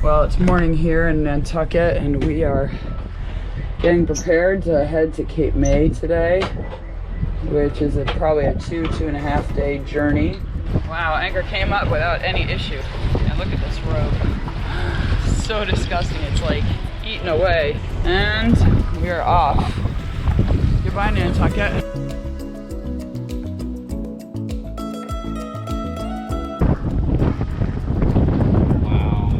Well, it's morning here in Nantucket, and we are getting prepared to head to Cape May today, which is probably a two and a half day journey. Wow, anchor came up without any issue. And look at this rope. So disgusting, it's like eaten away. And we are off. Goodbye, Nantucket.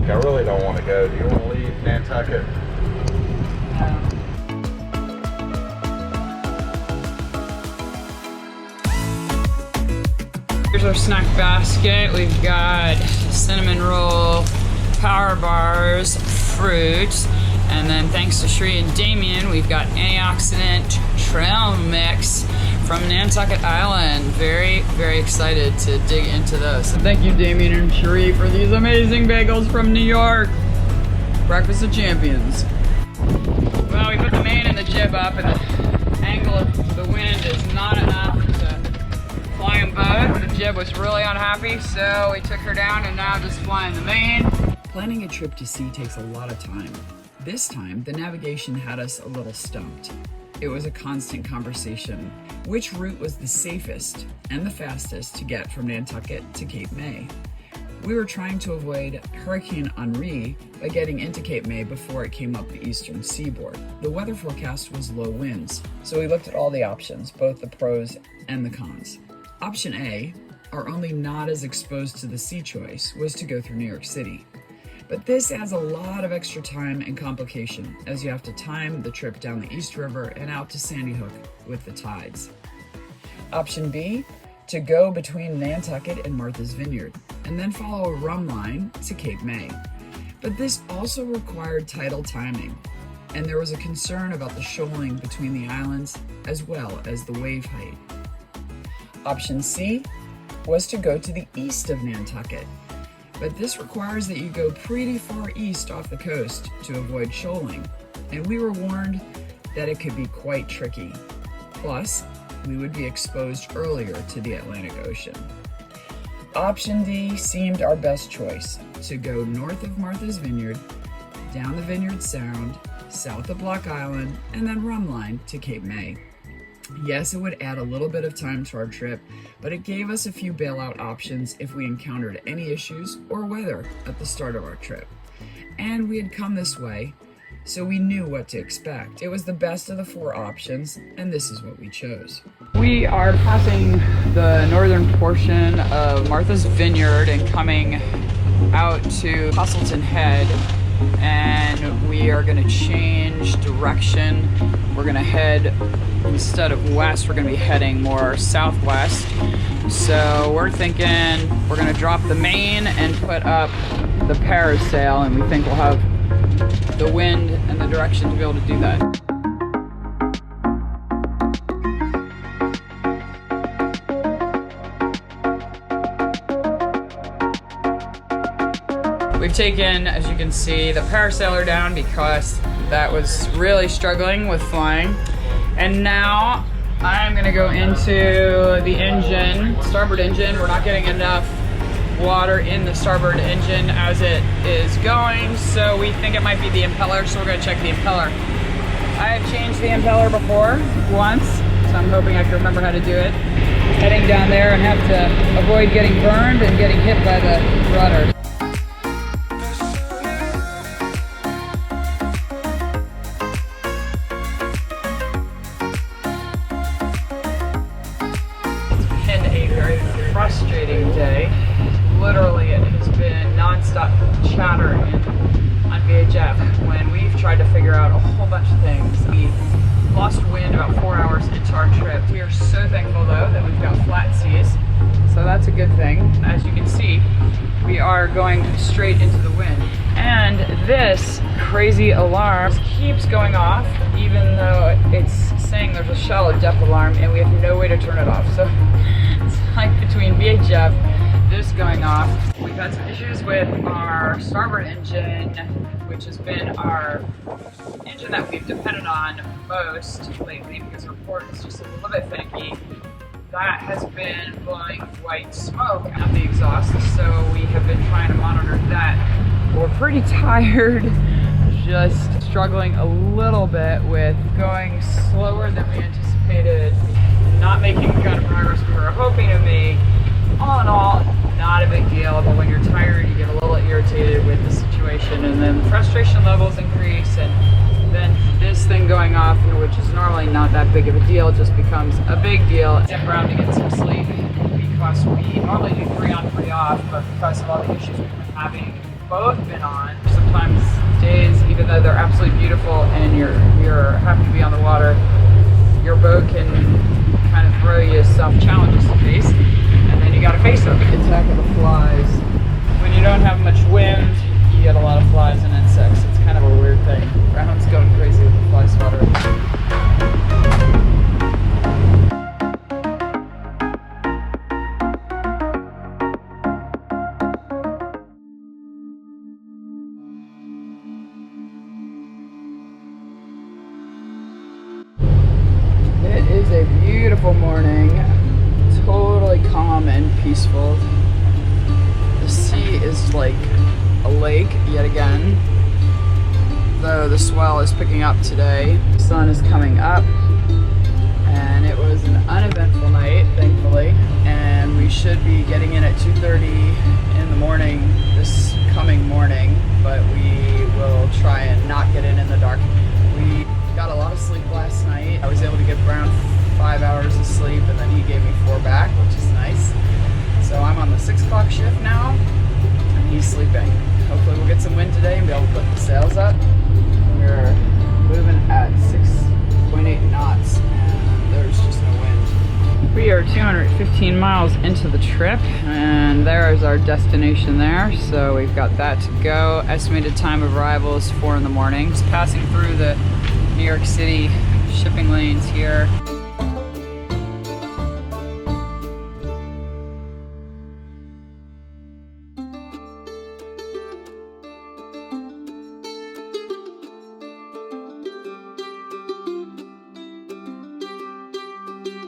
I really don't want to go. Do you want to leave Nantucket? Here's our snack basket. We've got cinnamon roll, power bars, fruit, and then thanks to Shree and Damien, we've got antioxidant trail mix from Nantucket Island. Very, very excited to dig into those. Thank you, Damien and Shree, for these amazing bagels from New York. Breakfast of champions. Well, we put the main and the jib up, and the angle of the wind is not enough to fly them both. The jib was really unhappy, so we took her down and now just flying the main. Planning a trip to sea takes a lot of time. This time, the navigation had us a little stumped. It was a constant conversation. Which route was the safest and the fastest to get from Nantucket to Cape May? We were trying to avoid Hurricane Henri by getting into Cape May before it came up the eastern seaboard. The weather forecast was low winds, so we looked at all the options, both the pros and the cons. Option A, our only not as exposed to the sea choice, was to go through New York City. But this adds a lot of extra time and complication, as you have to time the trip down the East River and out to Sandy Hook with the tides. Option B, to go between Nantucket and Martha's Vineyard, and then follow a rum line to Cape May. But this also required tidal timing, and there was a concern about the shoaling between the islands as well as the wave height. Option C was to go to the east of Nantucket, but this requires that you go pretty far east off the coast to avoid shoaling, and we were warned that it could be quite tricky. Plus, we would be exposed earlier to the Atlantic Ocean. Option D seemed our best choice, to go north of Martha's Vineyard, down the Vineyard Sound, south of Block Island, and then rum line to Cape May. Yes, it would add a little bit of time to our trip, but it gave us a few bailout options if we encountered any issues or weather at the start of our trip. And we had come this way, so we knew what to expect. It was the best of the four options, and this is what we chose. We are passing the northern portion of Martha's Vineyard and coming out to Castleton Head, and we are going to change direction. We're going to head, instead of west, we're going to be heading more southwest. So we're thinking we're going to drop the main and put up the parasail, and we think we'll have the wind and the direction to be able to do that. We've taken, as you can see, the parasailer down because that was really struggling with flying. And now I'm gonna go into the engine, starboard engine. We're not getting enough water in the starboard engine as it is going, so we think it might be the impeller, so we're gonna check the impeller. I have changed the impeller before, once, so I'm hoping I can remember how to do it. Heading down there and have to avoid getting burned and getting hit by the rudder. Frustrating day. Literally, it has been non-stop chatter on VHF when we've tried to figure out a whole bunch of things. We lost wind about 4 hours into our trip. We are so thankful though that we've got flat seas, so that's a good thing. As you can see, we are going straight into the wind. And this crazy alarm keeps going off, even though it's saying there's a shallow depth alarm and we have no way to turn it off. So it's like between VHF, this going off. We've had some issues with our starboard engine, which has been our engine that we've depended on most lately because our port is just a little bit finicky. That has been blowing white smoke out the exhaust, so we have been trying to monitor that We're pretty tired, just struggling a little bit with going slower than we anticipated, not making the kind of progress we were hoping to make. All in all, not a big deal, but when you're tired, you get a little irritated with the situation, and then frustration levels increase, and then this thing going off, which is normally not that big of a deal, just becomes a big deal. Dip around to get some sleep because we normally do 3 on 3 off, but because of all the issues we've been having, both been on. Sometimes days, even though they're absolutely beautiful and you're happy to be on the water, your boat can kind of throw you some challenges to face, and then you got to face them. The attack of the flies. When you don't have much wind, you get a lot of flies and insects. It's kind of a weird thing. Brown's going crazy with the fly swatter. It is a beautiful morning, totally calm and peaceful. The sea is like a lake yet again, though the swell is picking up today. The sun is coming up, and it was an uneventful night, thankfully, and we should be getting in at 2:30 in the morning this coming morning, but we will try and not get in the dark. We got a lot of sleep last night. I was able to get Brown 5 hours of sleep, and then he gave me 4 back, which is nice. So I'm on the 6 o'clock shift now, and he's sleeping. Hopefully we'll get some wind today and be able to put the sails up. We're moving at 6.8 knots, and there's just no wind. We are 215 miles into the trip, and there is our destination there. So we've got that to go. Estimated time of arrival is 4 in the morning. Just passing through the New York City shipping lanes here.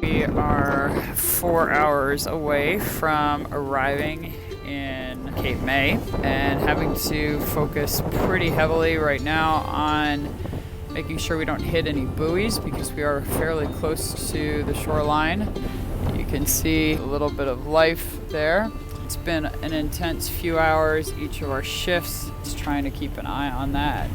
We are 4 hours away from arriving in Cape May and having to focus pretty heavily right now on making sure we don't hit any buoys because we are fairly close to the shoreline. You can see a little bit of life there. It's been an intense few hours each of our shifts. Just trying to keep an eye on that.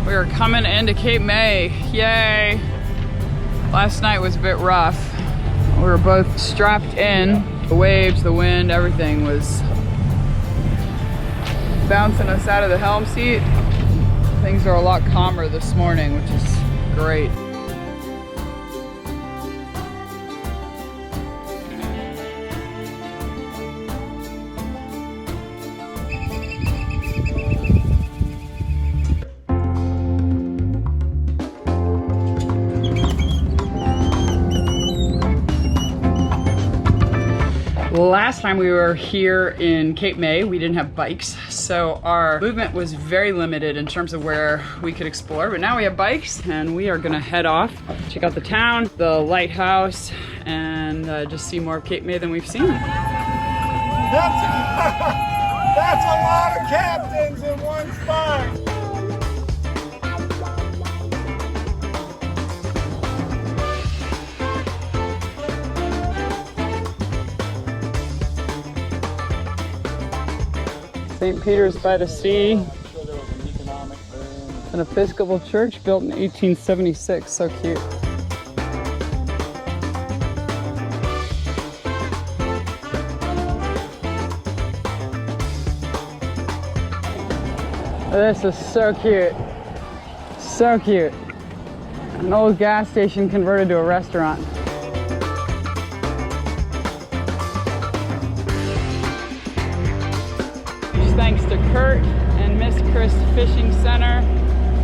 We are coming into Cape May, yay! Last night was a bit rough. We were both strapped in. The waves, the wind, everything was bouncing us out of the helm seat. Things are a lot calmer this morning, which is great. Last time we were here in Cape May, we didn't have bikes, so our movement was very limited in terms of where we could explore, but now we have bikes and we are gonna head off, check out the town, the lighthouse, and just see more of Cape May than we've seen. That's a lot of captains in one spot. St. Peter's by the Sea, an Episcopal church built in 1876, so cute. This is so cute, so cute. An old gas station converted to a restaurant. Thanks to Kurt and Miss Chris Fishing Center.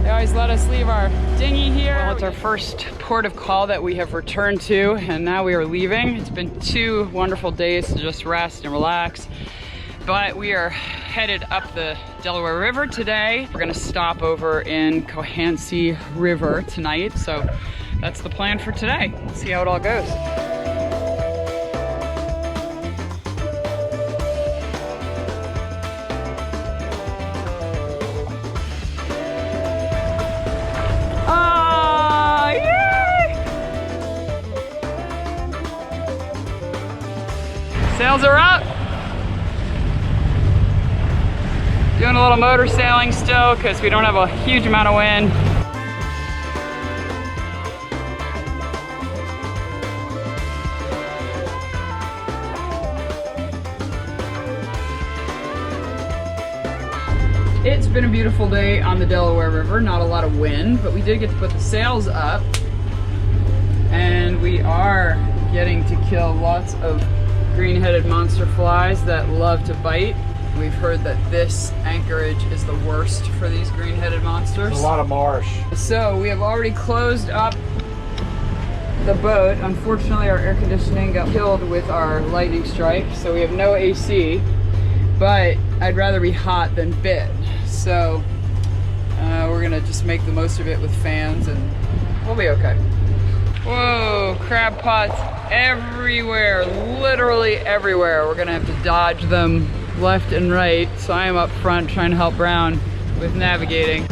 They always let us leave our dinghy here. Well, it's our first port of call that we have returned to, and now we are leaving. It's been 2 wonderful days to just rest and relax. But we are headed up the Delaware River today. We're gonna stop over in Cohansey River tonight. So that's the plan for today. Let's see how it all goes. Sails are up. Doing a little motor sailing still because we don't have a huge amount of wind. It's been a beautiful day on the Delaware River. Not a lot of wind, but we did get to put the sails up. And we are getting to kill lots of green-headed monster flies that love to bite. We've heard that this anchorage is the worst for these green-headed monsters. There's a lot of marsh. So we have already closed up the boat. Unfortunately, our air conditioning got killed with our lightning strike, so we have no AC, but I'd rather be hot than bit. So we're gonna just make the most of it with fans and we'll be okay. Whoa, crab pots everywhere, literally everywhere. We're gonna have to dodge them left and right, so I am up front trying to help Brown with navigating.